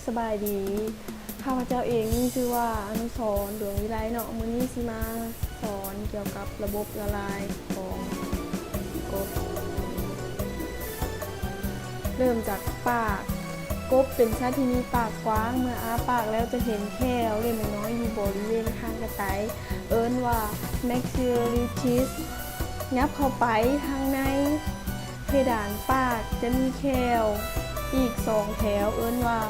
สบายดีข้าพเจ้าเองมีชื่อว่าอนุสรณ์ดวงวิไลเนาะมื้อนี้สิมาสอนเกี่ยวกับระบบละลายของกบเริ่มจากปากกบเป็นสัตว์ที่มีปากกว้างเมื่ออ้าปากแล้วจะเห็นแค่เล็กน้อยอยู่บริเวณข้างกระต่ายเอิ้นว่า maxillofacial งับเข้าไปทางในเพดานปากจะมีแคลอีก2แถวเอิ้นว่า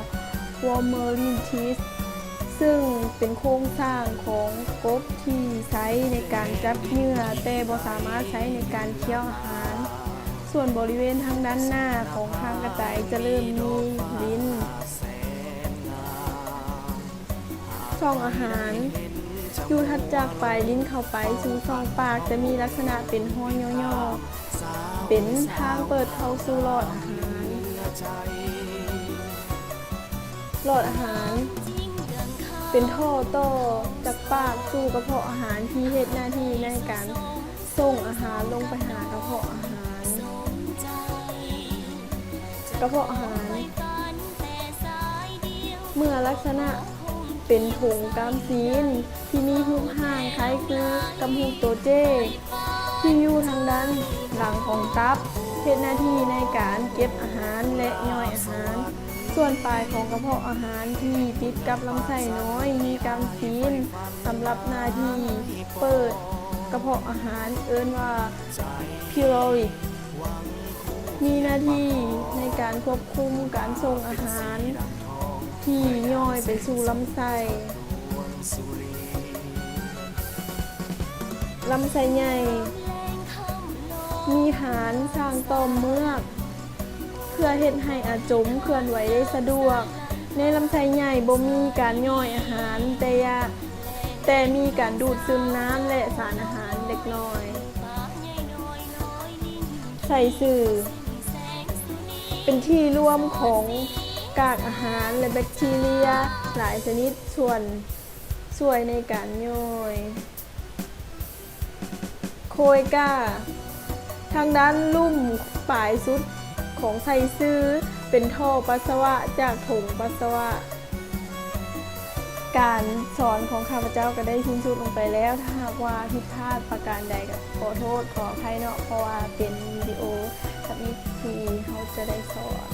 Warmer teeth ซึ่งเป็นโครงสร้างของกบที่ใช้ในการจับเหยื่อแต่บ่สามารถใช้ในการเคี้ยวอาหารส่วนบริเวณทางด้านหน้าของทางกระต่ายจะเริ่มมีลิ้นช่องอาหารอยู่ถัดจากปลายลิ้นเข้าไปสู่ช่องปากจะมีลักษณะเป็นห้อยย่อๆเป็นทางเปิดเข้าสู่หลอดอาหารหลอดอาหารเป็นท่อต่อจากปากสู่กระเพาะอาหารที่เฮ็ดหน้าที่ในการส่งอาหารลงไปหากระเพาะอาหารกระเพาะอาหารเมื่อลักษณะเป็นถุงกำซีนที่มีหุบห่างคล้ายคือกำหุบโตเจที่อยู่ทางด้านหลังของตับเฮ็ดหน้าที่ในการเก็บอาหารและย่อยอาหารส่วนปลายของกระเพาะอาหารที่ติดกับลำไส้น้อยมีกำซีนสำหรับหน้าที่เปิดกระเพาะอาหารเอิ้นว่าพิโรอิดมีหน้าที่ในการควบคุมการส่งอาหารที่ย่อยไปสู่ลำไส้ลำไส้ใหญ่มีหางสร้างต่อมเมือกเพื่อเฮ็ดให้อาจมเคลื่อนไหวได้สะดวกในลำไส้ใหญ่บ่มีการย่อยอาหารแต่มีการดูดซึมน้ำและสารอาหารเล็กน้อยไส้สื่อเป็นที่รวมของกากอาหารและแบคทีเรียหลายชนิดช่วยในการย่อยโคยก้าทางด้านลุ่มปลายสุดของไส้ซื่อเป็นท่อปัสสาวะจากถุงปัสสาวะการสอนของข้าพเจ้าก็ได้สิ้นสุดลงไปแล้วถ้าหากว่าผิดพลาดประการใดก็ขอโทษขออภัยเนาะเพราะว่าเป็นวิดีโอกับวิธีเขาจะได้สอน